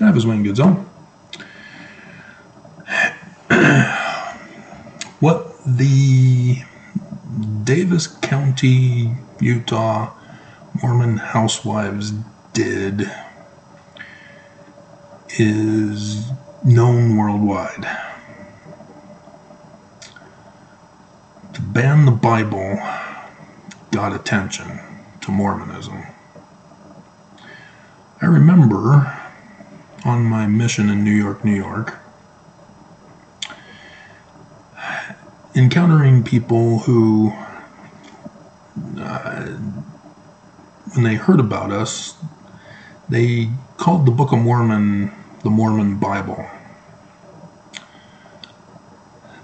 Have his wing, good soul. What the Davis County, Utah Mormon Housewives did is known worldwide. To ban the Bible got attention to Mormonism. I remember on my mission in New York, encountering people who, when they heard about us, they called the Book of Mormon the Mormon Bible.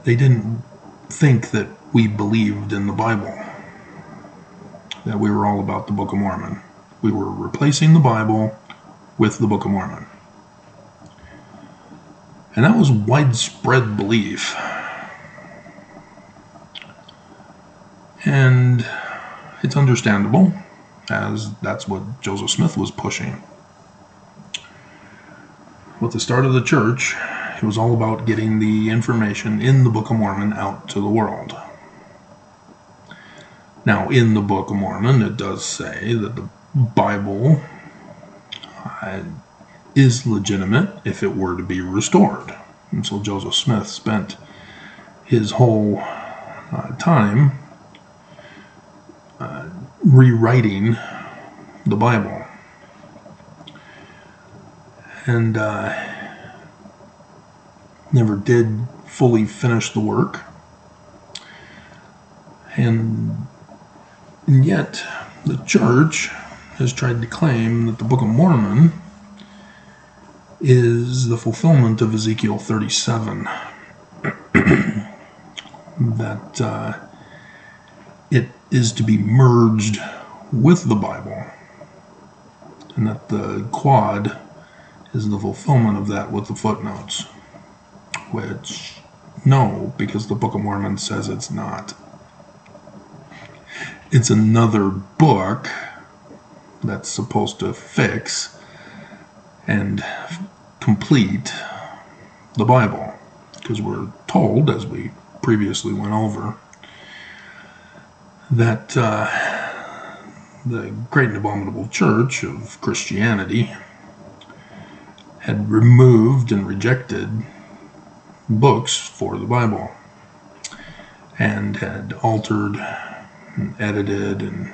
They didn't think that we believed in the Bible, that we were all about the Book of Mormon. We were replacing the Bible with the Book of Mormon. And that was widespread belief. And it's understandable, as that's what Joseph Smith was pushing. With the start of the church, it was all about getting the information in the Book of Mormon out to the world. Now, in the Book of Mormon, it does say that the Bible is legitimate if it were to be restored. And so Joseph Smith spent his whole time rewriting the Bible. And never did fully finish the work. And yet, the church has tried to claim that the Book of Mormon is the fulfillment of Ezekiel 37. That it is to be merged with the Bible. And that the quad is the fulfillment of that with the footnotes. Which, no, because the Book of Mormon says it's not. It's another book that's supposed to fix and complete the Bible. Because we're told, as we previously went over, that the Great and Abominable Church of Christianity had removed and rejected books for the Bible and had altered and edited and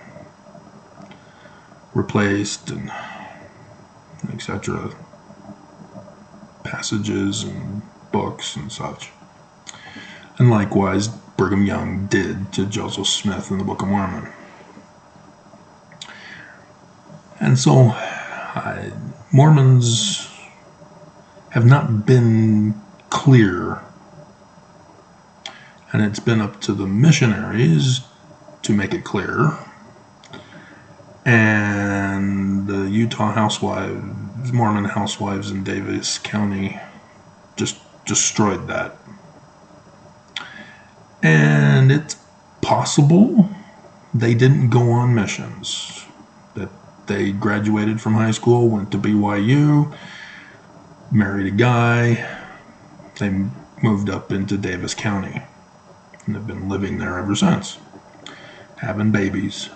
replaced and etc. passages and books and such. And likewise, Brigham Young did to Joseph Smith in the Book of Mormon. And so, Mormons have not been clear, and it's been up to the missionaries to make it clear, and the Utah Housewives, Mormon Housewives in Davis County just destroyed that. And it's possible they didn't go on missions, that they graduated from high school, went to BYU, married a guy, they moved up into Davis County, and have been living there ever since, having babies.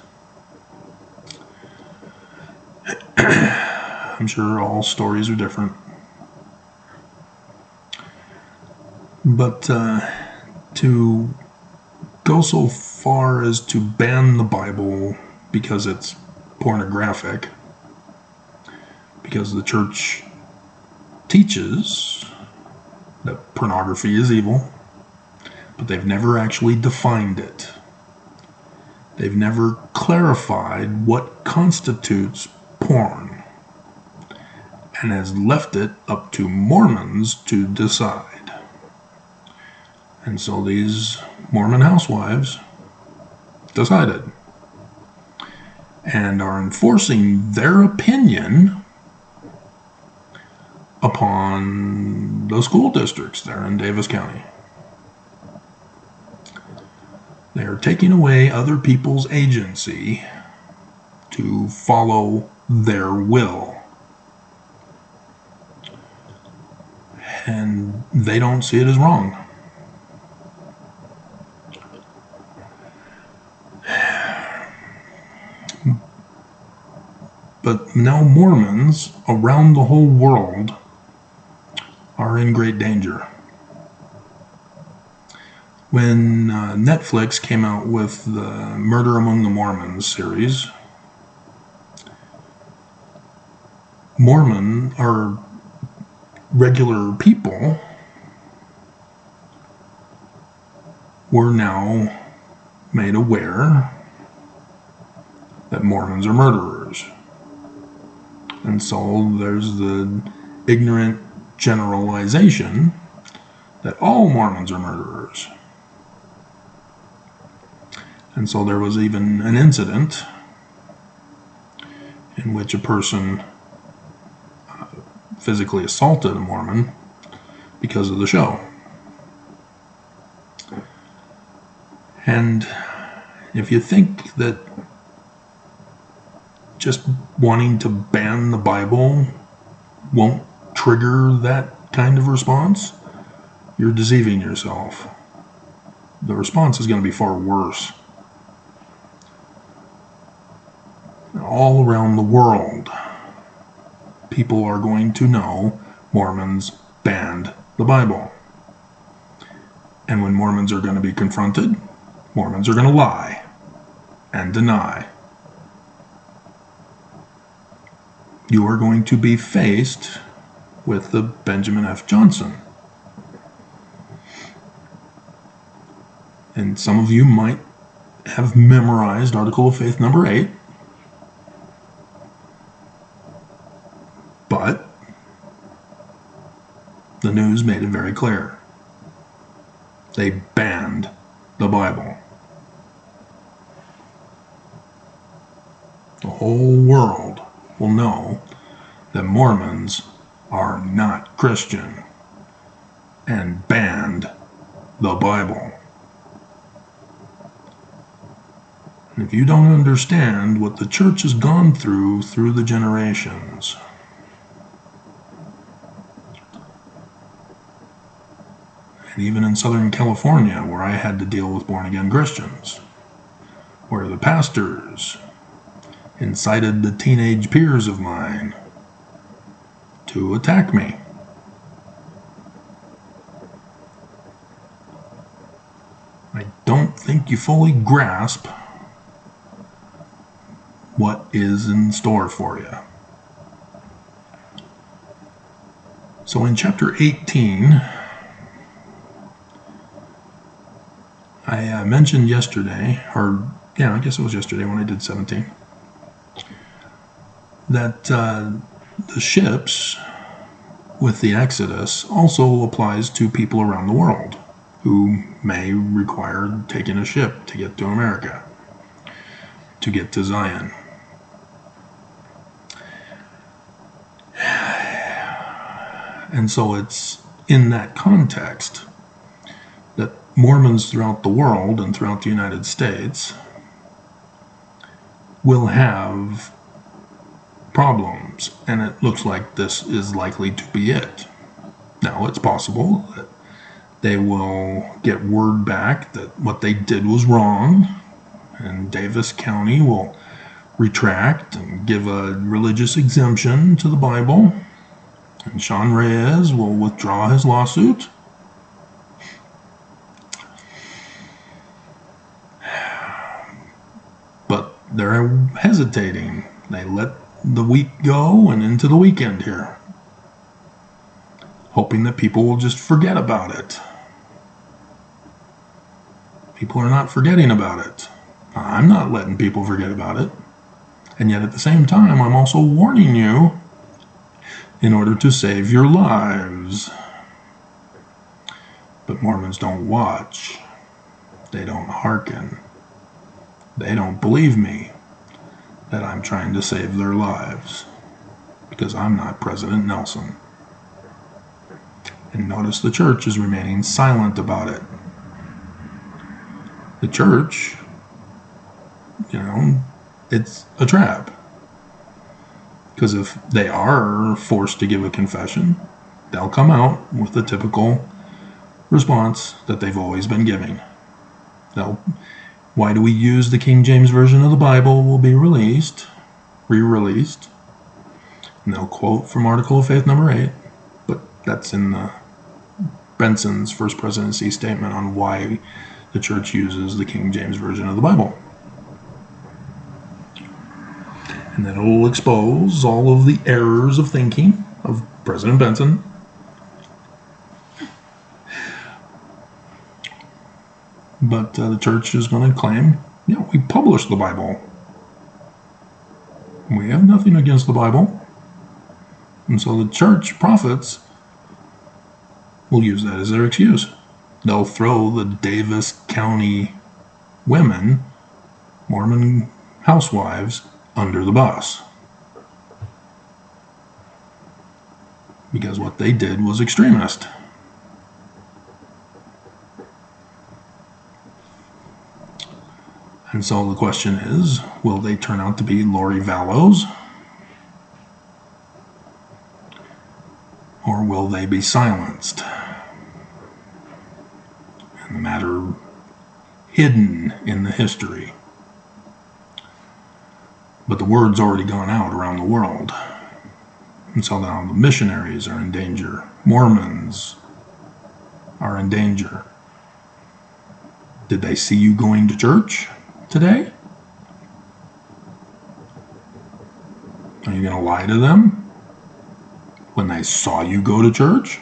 I'm sure all stories are different. But to go so far as to ban the Bible because it's pornographic, because the church teaches that pornography is evil, but they've never actually defined it. They've never clarified what constitutes porn, and has left it up to Mormons to decide. And so these Mormon housewives decided, and are enforcing their opinion upon the school districts there in Davis County. They are taking away other people's agency to follow their will. and they don't see it as wrong. But now Mormons around the whole world are in great danger. When Netflix came out with the Murder Among the Mormons series, Mormon, or regular people, were now made aware that Mormons are murderers. And so there's the ignorant generalization that all Mormons are murderers. And so there was even an incident in which a person physically assaulted a Mormon because of the show. And if you think that just wanting to ban the Bible won't trigger that kind of response, you're deceiving yourself. The response is going to be far worse. All around the world, people are going to know Mormons banned the Bible. And when Mormons are going to be confronted, Mormons are going to lie and deny. You are going to be faced with the Benjamin F. Johnson. And some of you might have memorized Article of Faith number 8. But the news made it very clear. They banned the Bible. The whole world will know that Mormons are not Christian and banned the Bible. And if you don't understand what the church has gone through the generations, and even in Southern California, where I had to deal with born-again Christians, where the pastors incited the teenage peers of mine to attack me. I don't think you fully grasp what is in store for you. So in chapter 18, I mentioned yesterday, I guess it was yesterday when I did 17, that the ships with the Exodus also applies to people around the world who may require taking a ship to get to America, to get to Zion. And so it's in that context that Mormons throughout the world and throughout the United States will have problems, and it looks like this is likely to be it. Now, it's possible that they will get word back that what they did was wrong, and Davis County will retract and give a religious exemption to the Bible, and Sean Reyes will withdraw his lawsuit. But they're hesitating. They let the week go and into the weekend here, hoping that people will just forget about it. People are not forgetting about it. I'm not letting people forget about it. And yet at the same time, I'm also warning you in order to save your lives. But Mormons don't watch. They don't hearken. They don't believe me that I'm trying to save their lives, because I'm not President Nelson. And notice the church is remaining silent about it. The church, it's a trap. Because if they are forced to give a confession, they'll come out with the typical response that they've always been giving. Why do we use the King James Version of the Bible will be re-released, and they'll quote from Article of Faith number 8, but that's in Benson's First Presidency statement on why the church uses the King James Version of the Bible. And then it'll expose all of the errors of thinking of President Benson. But the church is going to claim, we published the Bible. We have nothing against the Bible. And so the church prophets will use that as their excuse. They'll throw the Davis County women, Mormon housewives, under the bus. Because what they did was extremist. And so the question is, will they turn out to be Lori Vallows? Or will they be silenced? And the matter hidden in the history. But the word's already gone out around the world. And so now the missionaries are in danger. Mormons are in danger. Did they see you going to church today? Are you going to lie to them when they saw you go to church?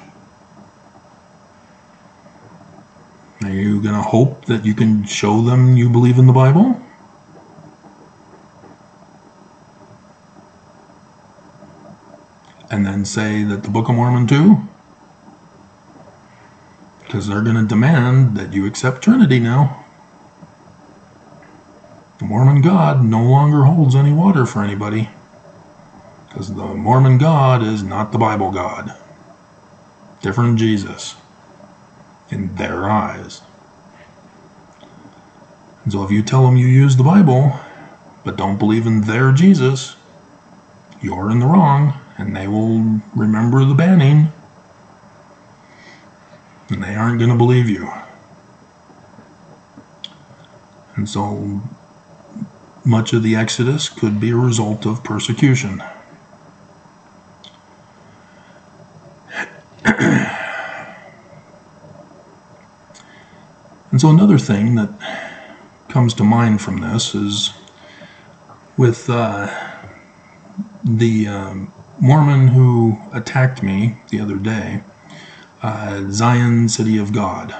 Are you going to hope that you can show them you believe in the Bible? And then say that the Book of Mormon too? Because they're going to demand that you accept Trinity now. The Mormon God no longer holds any water for anybody. Because the Mormon God is not the Bible God. Different Jesus. In their eyes. And so if you tell them you use the Bible, but don't believe in their Jesus, you're in the wrong, and they will remember the banning, and they aren't going to believe you. And so much of the Exodus could be a result of persecution. And so another thing that comes to mind from this is with the Mormon who attacked me the other day, Zion City of God.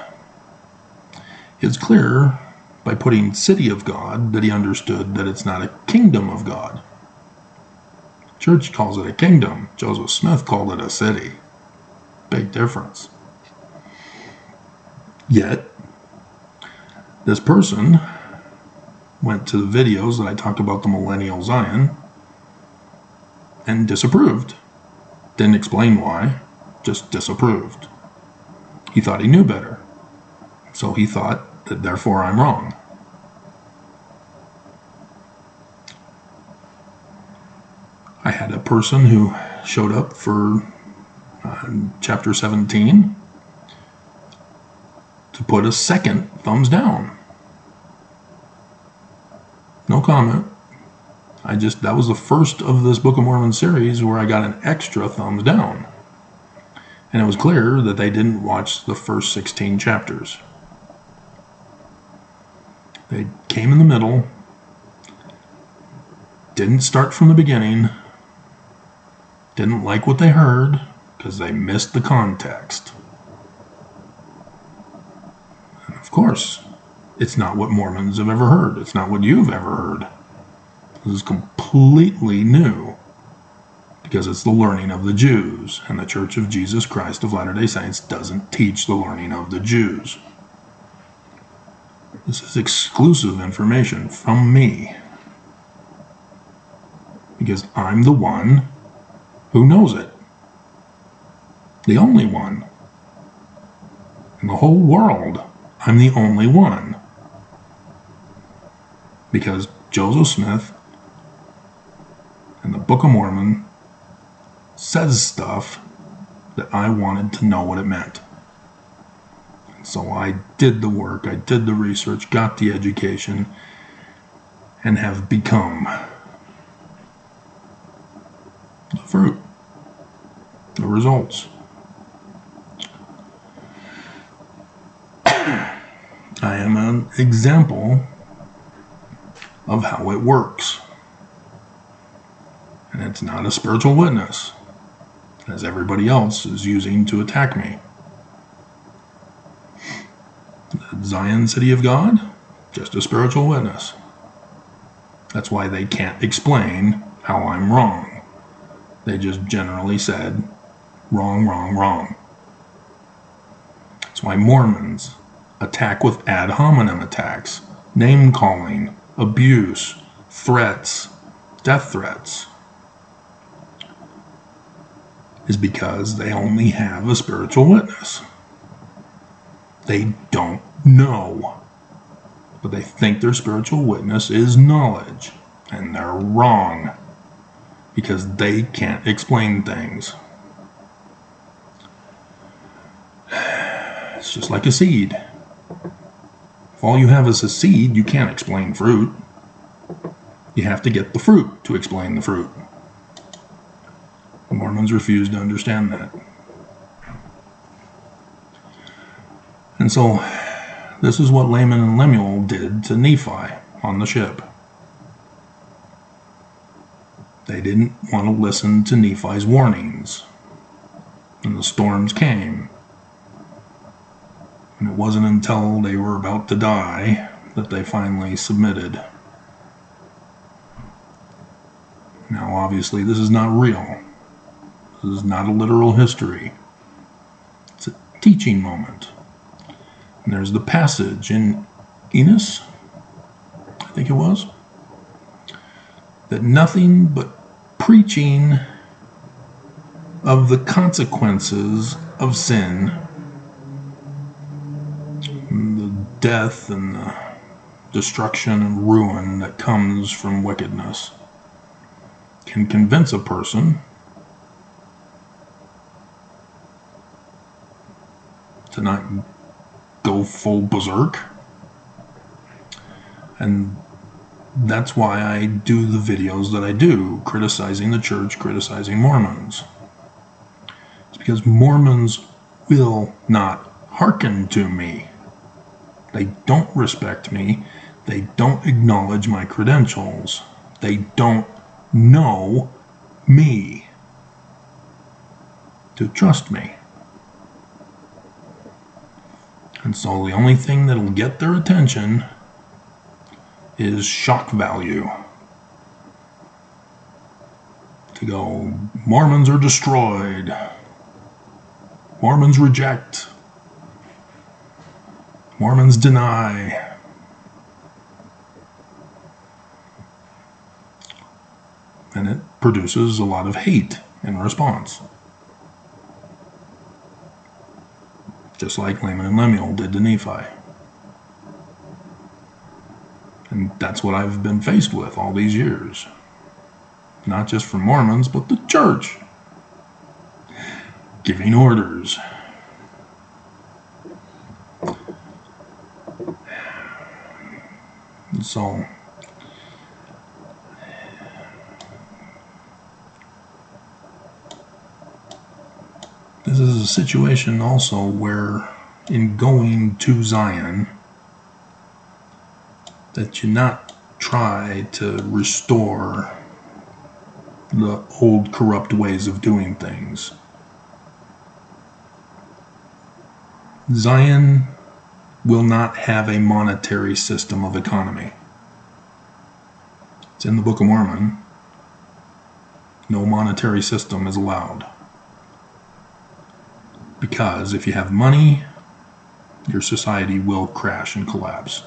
It's clear by putting City of God that he understood that it's not a kingdom of God. Church calls it a kingdom. Joseph Smith called it a city. Big difference. Yet, this person went to the videos that I talked about the millennial Zion and disapproved. Didn't explain why, just disapproved. He thought he knew better. So he thought that therefore I'm wrong. I had a person who showed up for chapter 17 to put a second thumbs down. No comment. That was the first of this Book of Mormon series where I got an extra thumbs down. And it was clear that they didn't watch the first 16 chapters. They came in the middle, didn't start from the beginning, didn't like what they heard because they missed the context. And of course, it's not what Mormons have ever heard. It's not what you've ever heard. This is completely new because it's the learning of the Jews, and the Church of Jesus Christ of Latter-day Saints doesn't teach the learning of the Jews. This is exclusive information from me because I'm the one who knows it. The only one. In the whole world, I'm the only one. Because Joseph Smith and the Book of Mormon says stuff that I wanted to know what it meant. So I did the work, I did the research, got the education, and have become the fruit, the results. I am an example of how it works. And it's not a spiritual witness, as everybody else is using to attack me. The Zion City of God, just a spiritual witness. That's why they can't explain how I'm wrong. They just generally said, wrong, wrong, wrong. That's why Mormons attack with ad hominem attacks, name-calling, abuse, threats, death threats, is because they only have a spiritual witness. They don't know, but they think their spiritual witness is knowledge, and they're wrong because they can't explain things. It's just like a seed. If all you have is a seed, you can't explain fruit. You have to get the fruit to explain the fruit. The Mormons refuse to understand that. And so, this is what Laman and Lemuel did to Nephi on the ship. They didn't want to listen to Nephi's warnings. And the storms came. And it wasn't until they were about to die that they finally submitted. Now, obviously, this is not real. This is not a literal history. It's a teaching moment. And there's the passage in Enos, I think it was, that nothing but preaching of the consequences of sin, and the death and the destruction and ruin that comes from wickedness, can convince a person to not go full berserk. And that's why I do the videos that I do, criticizing the church, criticizing Mormons. It's because Mormons will not hearken to me. They don't respect me. They don't acknowledge my credentials. They don't know me to trust me. And so the only thing that'll get their attention is shock value. To go, Mormons are destroyed. Mormons reject. Mormons deny. And it produces a lot of hate in response. Just like Laman and Lemuel did to Nephi. And that's what I've been faced with all these years. Not just from Mormons, but the church. Giving orders. And so, this is a situation also where in going to Zion, that you not try to restore the old corrupt ways of doing things. Zion will not have a monetary system of economy. It's in the Book of Mormon. No monetary system is allowed. Because if you have money, your society will crash and collapse.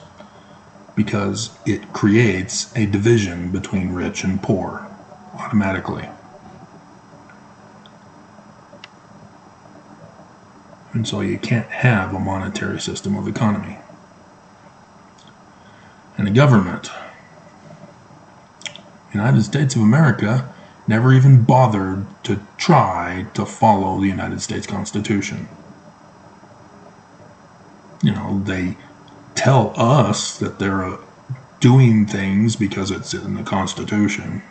Because it creates a division between rich and poor automatically. And so you can't have a monetary system of economy. And a government. United States of America never even bothered to try to follow the United States Constitution. They tell us that they're doing things because it's in the Constitution,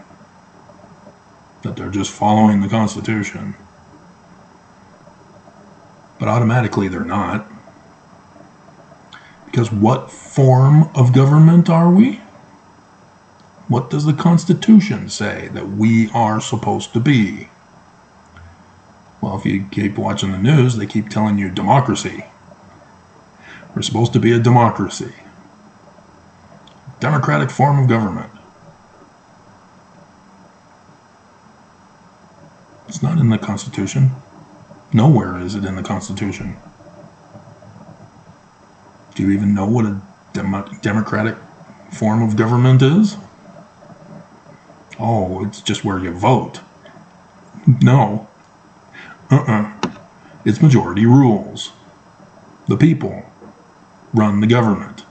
that they're just following the Constitution. But automatically they're not. Because what form of government are we? What does the Constitution say that we are supposed to be? Well, if you keep watching the news, they keep telling you democracy. We're supposed to be a democracy. Democratic form of government. It's not in the Constitution. Nowhere is it in the Constitution. Do you even know what a democratic form of government is? Oh, it's just where you vote. No. It's majority rules. The people run the government,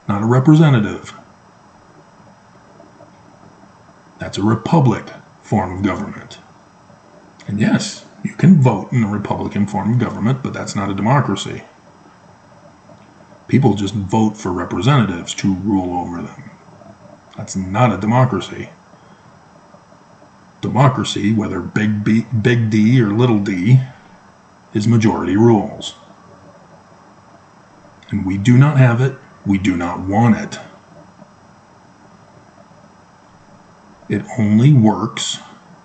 not a representative. That's a republic form of government. And yes, you can vote in a Republican form of government, but that's not a democracy. People just vote for representatives to rule over them. That's not a democracy. Democracy, whether big D or little d, is majority rules. And we do not have it. We do not want it. It only works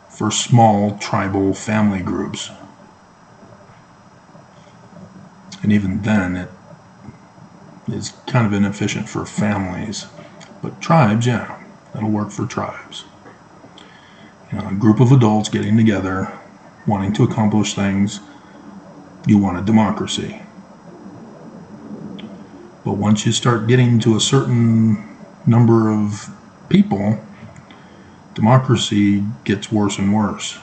for small tribal family groups. And even then, it is kind of inefficient for families. But tribes, yeah, that'll work for tribes. A group of adults getting together, wanting to accomplish things. You want a democracy. But once you start getting to a certain number of people, democracy gets worse and worse,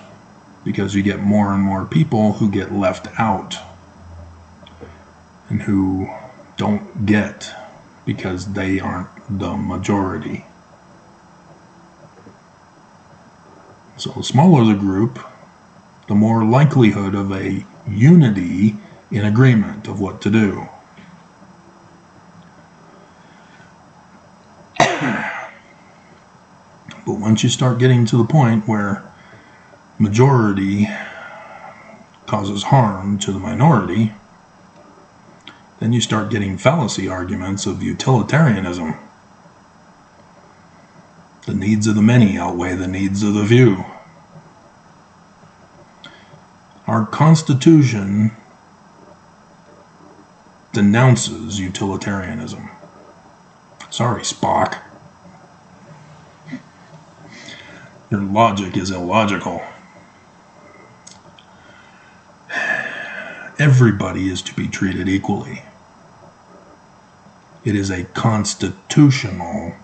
because you get more and more people who get left out and who don't get because they aren't the majority. So the smaller the group, the more likelihood of a unity in agreement of what to do. But once you start getting to the point where majority causes harm to the minority, then you start getting fallacy arguments of utilitarianism. The needs of the many outweigh the needs of the few. Our Constitution denounces utilitarianism. Sorry, Spock. Your logic is illogical. Everybody is to be treated equally. It is a constitutional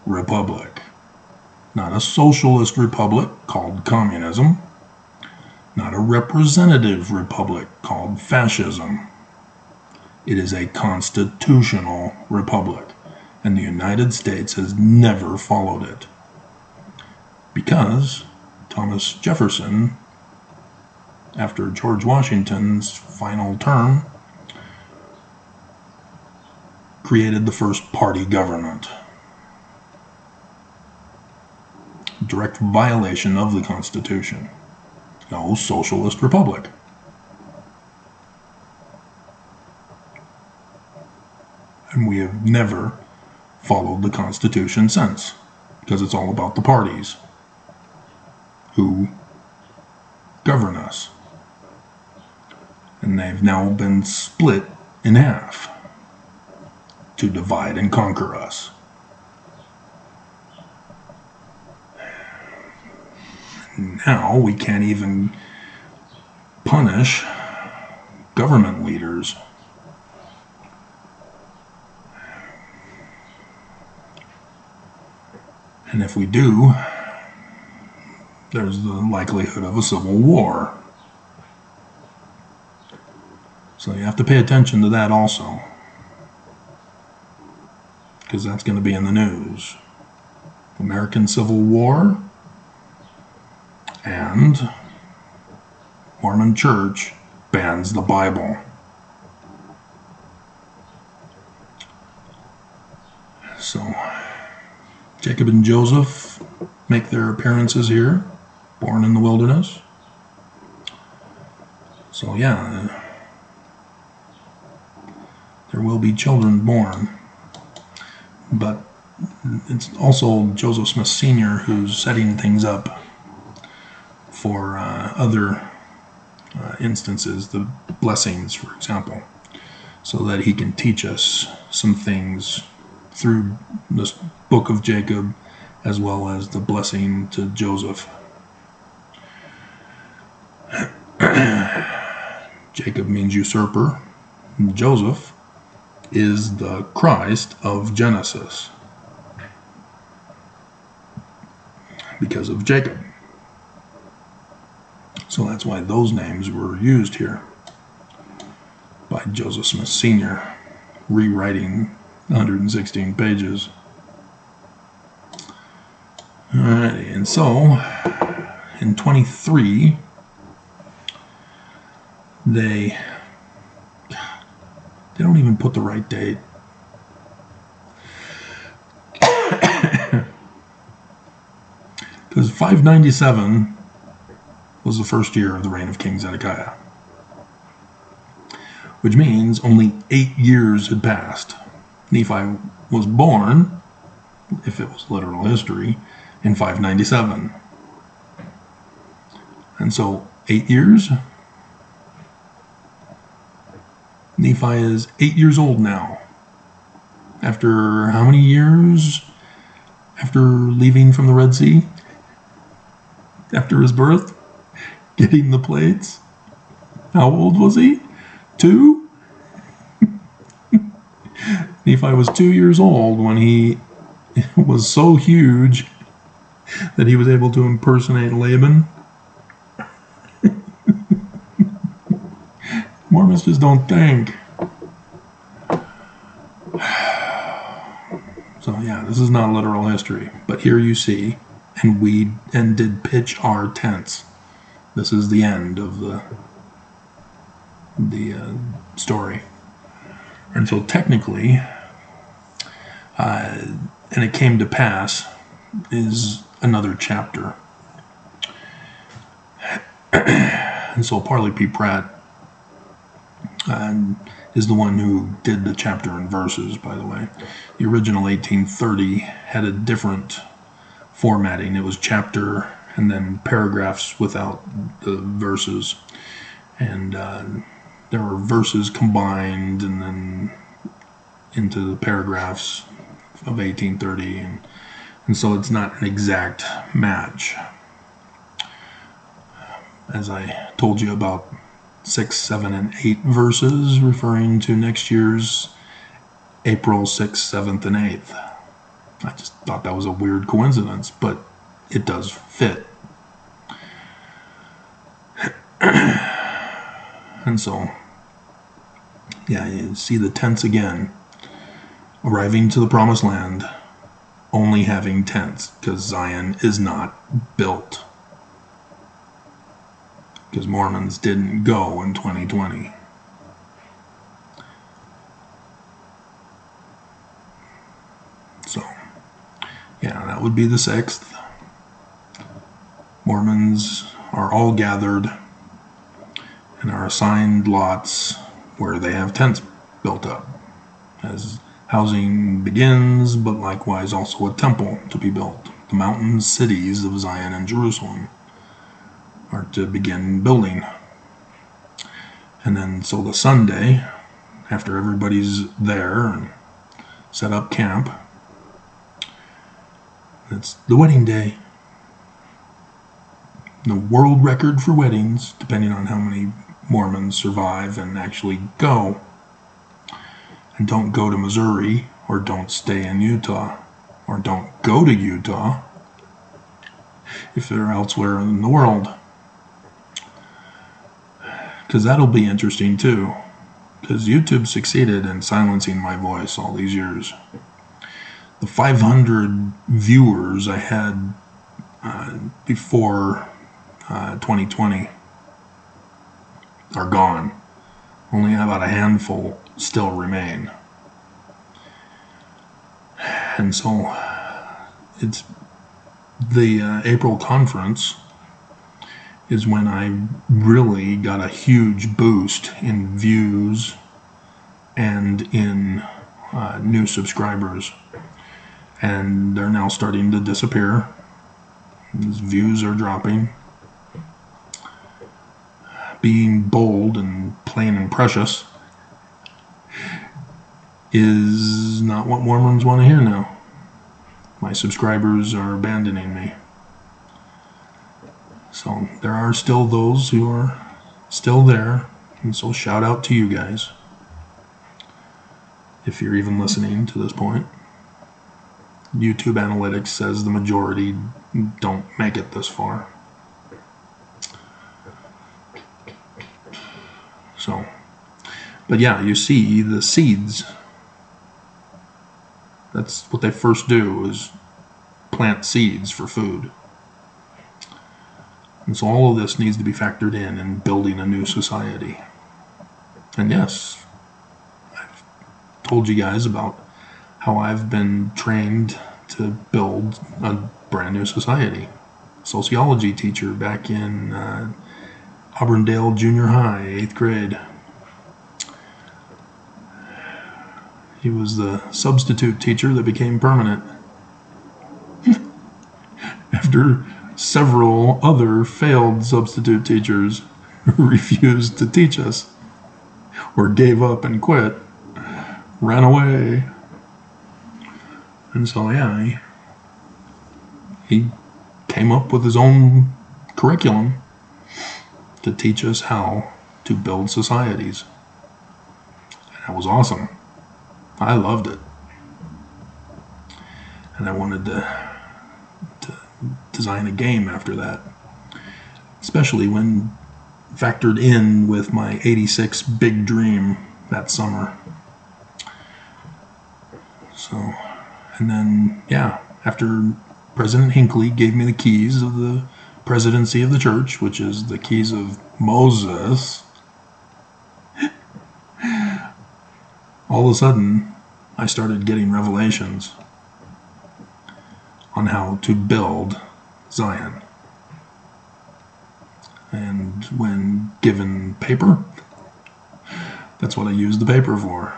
republic, not a socialist republic called communism, not a representative republic called fascism. It is a constitutional republic, and the United States has never followed it. Because Thomas Jefferson, after George Washington's final term, created the first party government. Direct violation of the Constitution. No socialist republic. And we have never followed the Constitution since, because it's all about the parties who govern us. And they've now been split in half to divide and conquer us. Now we can't even punish government leaders. And if we do, there's the likelihood of a civil war. So you have to pay attention to that also, because that's going to be in the news. American Civil War, And Mormon Church bans the Bible. So Jacob and Joseph make their appearances here, born in the wilderness. So yeah, there will be children born. But it's also Joseph Smith Sr. who's setting things up for other instances, the blessings, for example, so that he can teach us some things through this book of Jacob, as well as the blessing to Joseph. Jacob means usurper. Joseph is the Christ of Genesis because of Jacob. So that's why those names were used here by Joseph Smith Sr., rewriting 116 pages. Alrighty, and so in 23, they don't even put the right date. Because 597 was the first year of the reign of King Zedekiah, which means only 8 years had passed. Nephi was born, if it was literal history, in 597. And so 8 years? Nephi is 8 years old now. After how many years after leaving from the Red Sea? After his birth? Getting the plates? How old was he? 2? Nephi was 2 years old when he was so huge that he was able to impersonate Laban. Mormons just don't think. So yeah, this is not literal history, but here you see, and did pitch our tents. This is the end of the story. And so technically, and it came to pass is another chapter. And so Parley P. Pratt is the one who did the chapter and verses, by the way. The original 1830 had a different formatting. It was chapter and then paragraphs without the verses. And there were verses combined and then into the paragraphs of 1830. And so it's not an exact match. As I told you about 6, 7, and 8 verses referring to next year's April 6th, 7th, and 8th. I just thought that was a weird coincidence, but it does fit. And so, yeah, you see the tents again. Arriving to the promised land, only having tents, because Zion is not built. Because Mormons didn't go in 2020. So, yeah, that would be the 6th. Mormons are all gathered and are assigned lots where they have tents built up as housing begins, but likewise also a temple to be built. The mountain cities of Zion and Jerusalem are to begin building. And then so the Sunday, after everybody's there and set up camp, it's the wedding day. The world record for weddings, depending on how many Mormons survive and actually go. And don't go to Missouri, or don't stay in Utah, or don't go to Utah if they're elsewhere in the world. Because that'll be interesting too. Because YouTube succeeded in silencing my voice all these years. The 500 viewers I had before 2020 are gone. Only about a handful still remain. And so it's the April conference is when I really got a huge boost in views and in new subscribers. And they're now starting to disappear. His views are dropping. Being bold and plain and precious is not what Mormons want to hear now. My subscribers are abandoning me. So there are still those who are still there, and so shout out to you guys if you're even listening to this point. YouTube analytics says the majority don't make it this far. So, but yeah, you see the seeds. That's what they first do, is plant seeds for food. And so all of this needs to be factored in building a new society. And yes, I've told you guys about how I've been trained to build a brand new society. Sociology teacher back in Auburndale Junior High, 8th grade. He was the substitute teacher that became permanent after several other failed substitute teachers who refused to teach us or gave up and quit, ran away. And so, yeah, he came up with his own curriculum to teach us how to build societies. And that was awesome. I loved it. And I wanted to design a game after that, especially when factored in with my 86 big dream that summer. So, and then, yeah, after President Hinckley gave me the keys of the presidency of the church, which is the keys of Moses, all of a sudden I started getting revelations on how to build Zion. And when given paper, that's what I used the paper for.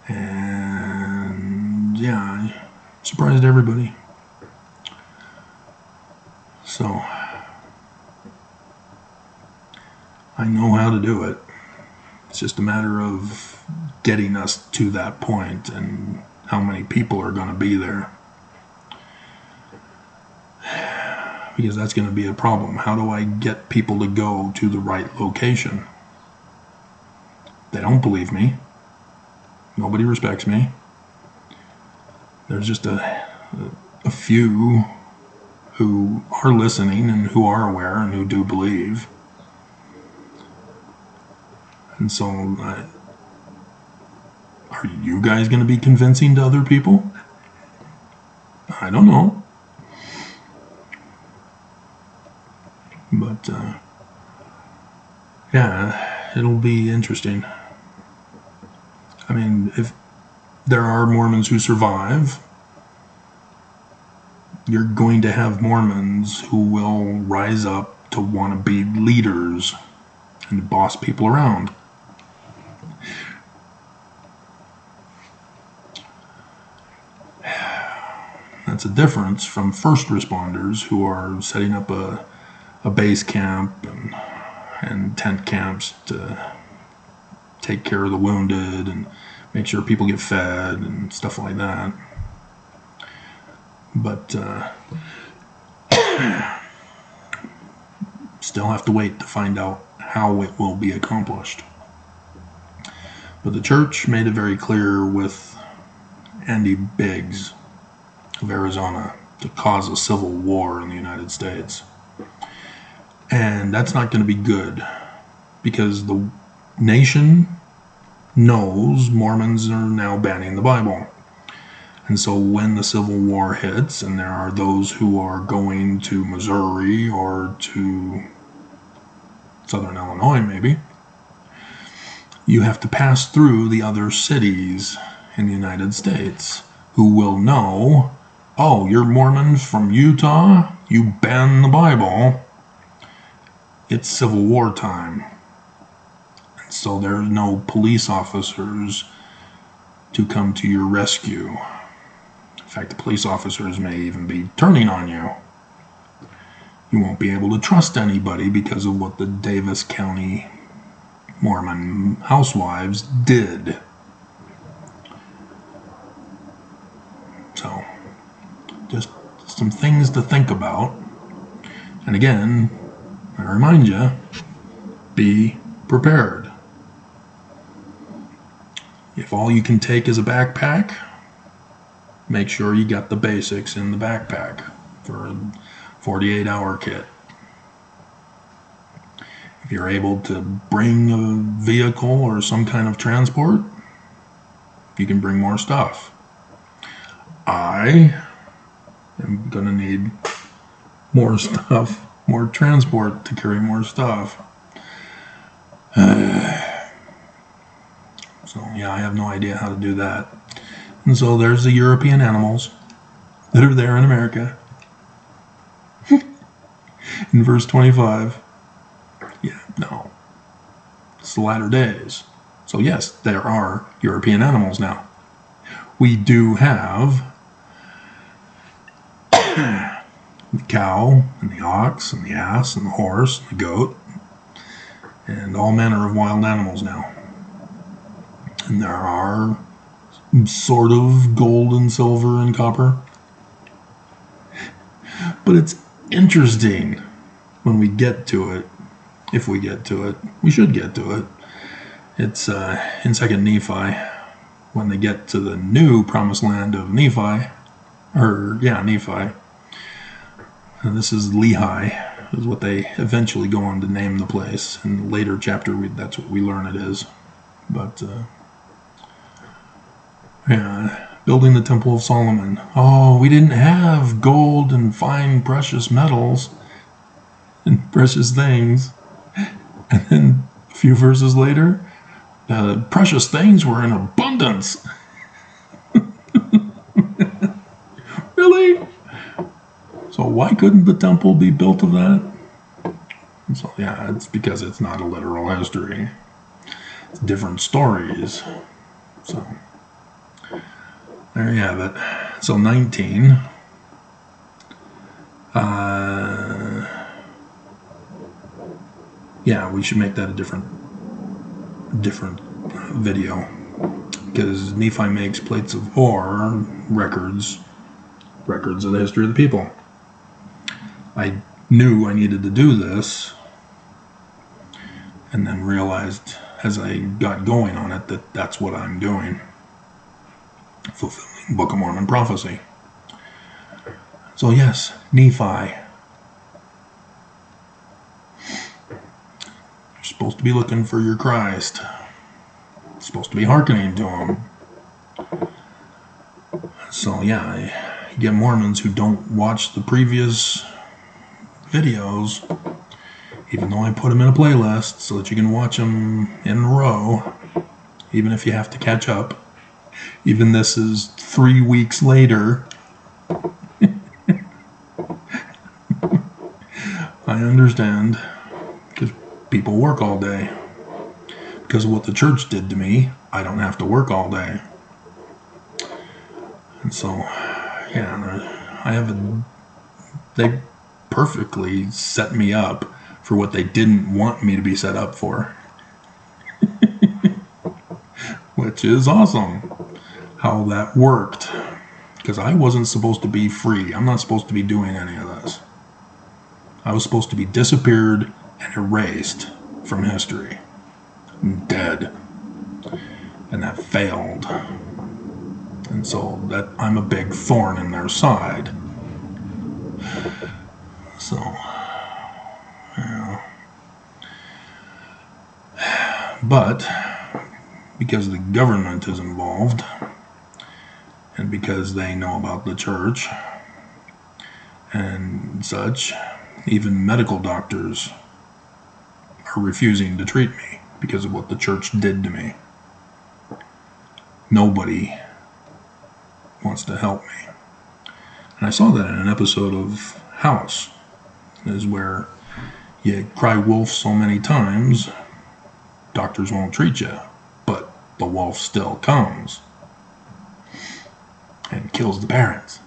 And yeah, I surprised everybody. So I know how to do it. It's just a matter of getting us to that point and how many people are going to be there. Because that's going to be a problem. How do I get people to go to the right location? They don't believe me. Nobody respects me. There's just a few who are listening and who are aware and who do believe. And so, are you guys going to be convincing to other people? I don't know. But, yeah, it'll be interesting. I mean, if there are Mormons who survive, you're going to have Mormons who will rise up to want to be leaders and boss people around. That's a difference from first responders who are setting up a base camp and tent camps to take care of the wounded and make sure people get fed and stuff like that. But still have to wait to find out how it will be accomplished. But the church made it very clear with Andy Biggs of Arizona to cause a civil war in the United States. And that's not going to be good, because the nation knows Mormons are now banning the Bible. And so when the Civil War hits, and there are those who are going to Missouri or to Southern Illinois maybe, you have to pass through the other cities in the United States who will know, oh, you're Mormons from Utah, you ban the Bible, it's Civil War time. And so there's no police officers to come to your rescue. In fact, the police officers may even be turning on you. You won't be able to trust anybody because of what the Davis County Mormon Housewives did. So, just some things to think about. And again, I remind you, be prepared. If all you can take is a backpack, make sure you got the basics in the backpack for a 48-hour kit. If you're able to bring a vehicle or some kind of transport, you can bring more stuff. I am going to need more stuff, more transport to carry more stuff. So yeah, I have no idea how to do that. And so there's the European animals that are there in America. In verse 25. Yeah, no. It's the latter days. So yes, there are European animals now. We do have the cow and the ox and the ass and the horse and the goat and all manner of wild animals now. And there are sort of gold and silver and copper. But it's interesting when we get to it. If we get to it, we should get to it. It's in 2 Nephi, when they get to the new promised land of Nephi. And this is Lehi, is what they eventually go on to name the place. In the later chapter, that's what we learn it is. But, building the Temple of Solomon. Oh, we didn't have gold and fine precious metals and precious things. And then a few verses later, precious things were in abundance. Really? So why couldn't the temple be built of that? And so yeah, it's because it's not a literal history. It's different stories. So there you have it. So 19. Yeah, we should make that a different video, because Nephi makes plates of ore, records of the history of the people. I knew I needed to do this, and then realized as I got going on it that that's what I'm doing, fulfilling Book of Mormon prophecy. So yes, Nephi. Supposed to be looking for your Christ. Supposed to be hearkening to him. So yeah, you get Mormons who don't watch the previous videos, even though I put them in a playlist so that you can watch them in a row, even if you have to catch up. Even this is 3 weeks later. I understand, because people work all day. Because of what the church did to me, I don't have to work all day. And so, yeah, they perfectly set me up for what they didn't want me to be set up for. Which is awesome, how that worked. Because I wasn't supposed to be free. I'm not supposed to be doing any of this. I was supposed to be disappeared and erased from history. Dead. And that failed. And so that I'm a big thorn in their side. So, yeah. But because the government is involved, And because they know about the church and such, even medical doctors are refusing to treat me because of what the church did to me. Nobody wants to help me. And I saw that in an episode of House, is where you cry wolf so many times, doctors won't treat you, but the wolf still comes and kills the parents.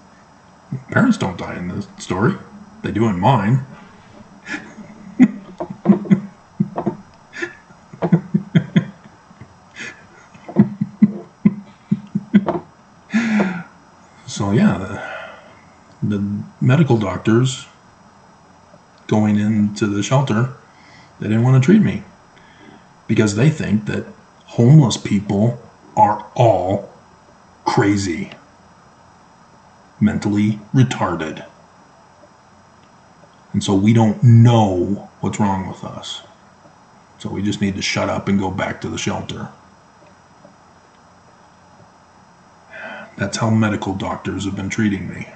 Parents don't die in this story. They do in mine. So yeah, the medical doctors going into the shelter, they didn't want to treat me because they think that homeless people are all crazy, mentally retarded. And so we don't know what's wrong with us. So we just need to shut up and go back to the shelter. That's how medical doctors have been treating me.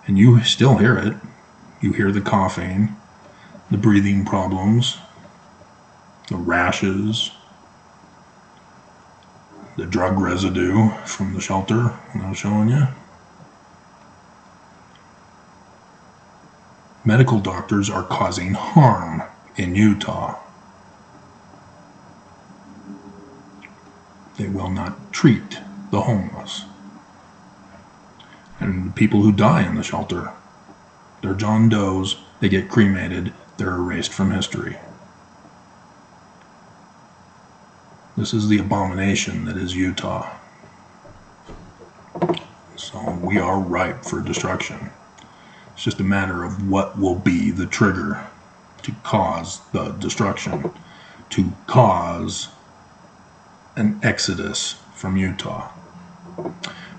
And you still hear it. You hear the coughing, the breathing problems, the rashes, the drug residue from the shelter I was showing you. Medical doctors are causing harm in Utah. They will not treat the homeless. And the people who die in the shelter, they're John Does, they get cremated, they're erased from history. This is the abomination that is Utah. So we are ripe for destruction. It's just a matter of what will be the trigger to cause the destruction, to cause an exodus from Utah.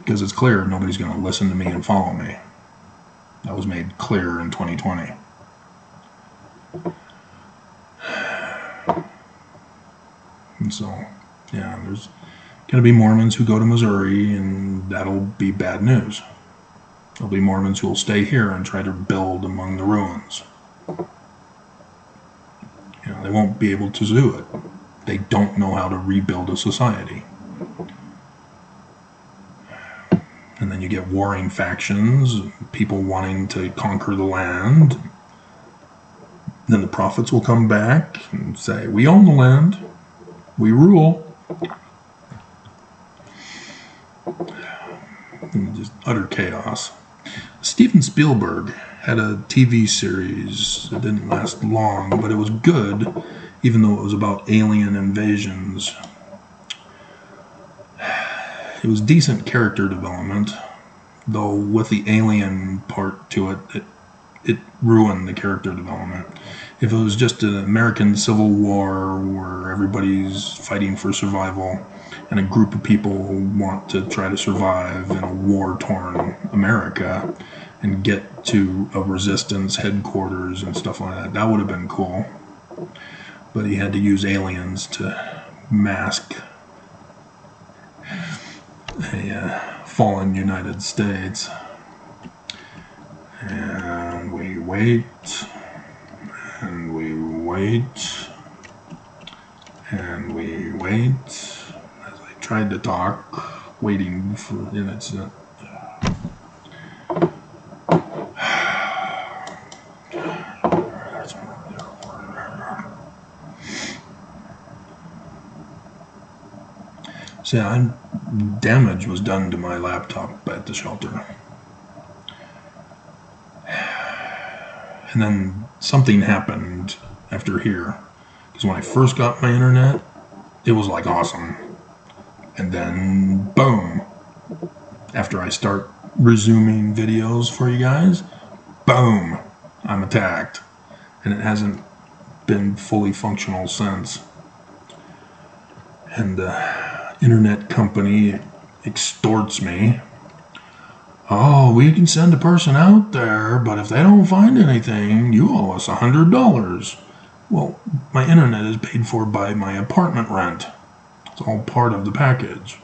Because it's clear nobody's going to listen to me and follow me. That was made clear in 2020. And so, yeah, there's going to be Mormons who go to Missouri, and that'll be bad news. There'll be Mormons who will stay here and try to build among the ruins. You know, they won't be able to do it. They don't know how to rebuild a society. And then you get warring factions, people wanting to conquer the land. Then the prophets will come back and say, we own the land, we rule. And just utter chaos. Steven Spielberg had a TV series. It didn't last long, but it was good, even though it was about alien invasions. It was decent character development, though with the alien part to it, it ruined the character development. If it was just an American Civil War where everybody's fighting for survival and a group of people want to try to survive in a war-torn America and get to a resistance headquarters and stuff like that, that would have been cool. But he had to use aliens to mask a fallen United States. And we wait, and we wait, and we wait, as I tried to talk, waiting for, and it's see, damage was done to my laptop at the shelter. And then something happened after here. Because when I first got my internet, it was like awesome. And then, boom. After I start resuming videos for you guys, boom, I'm attacked. And it hasn't been fully functional since. And the internet company extorts me. Oh, we can send a person out there, but if they don't find anything, you owe us $100. Well, my internet is paid for by my apartment rent. It's all part of the package.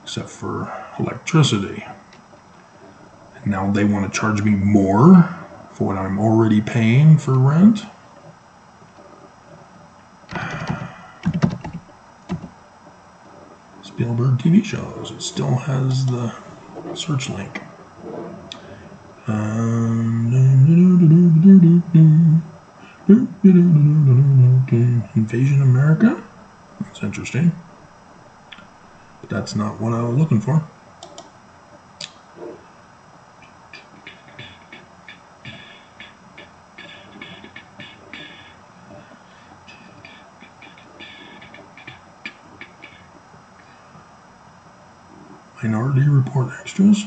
except for electricity. And now they want to charge me more for what I'm already paying for rent. Spielberg TV shows. It still has the search link. Invasion America? That's interesting. But that's not what I was looking for. Minority Report Extras?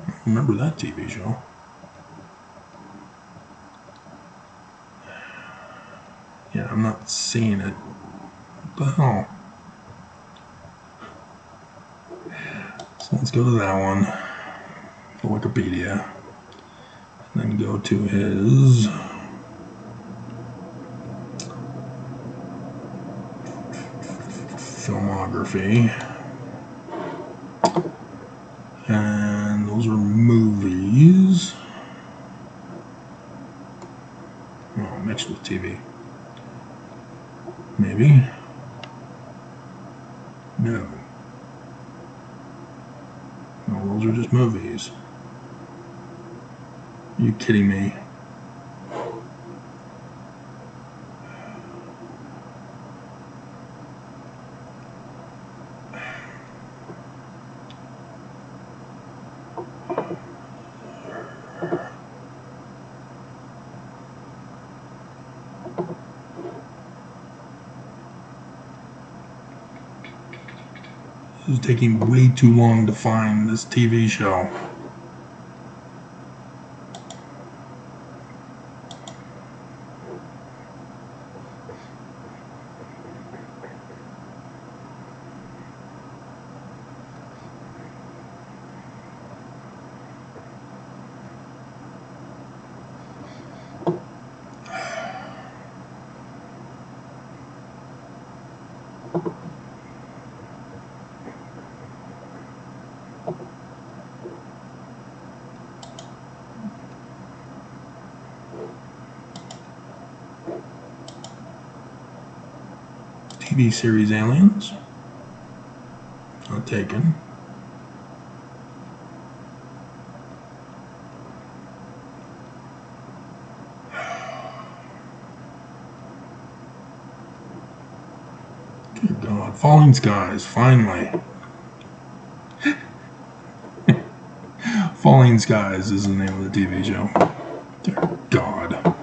I remember that TV show. Yeah, I'm not seeing it. What the hell? So let's go to that one. The Wikipedia. And then go to his filmography. And those are movies. Oh, mixed with TV. Maybe. No. No, those are just movies. Are you kidding me? This is taking way too long to find this TV show. TV series Aliens. Not taken. Good God. Falling Skies, finally. Falling Skies is the name of the TV show. Dear God.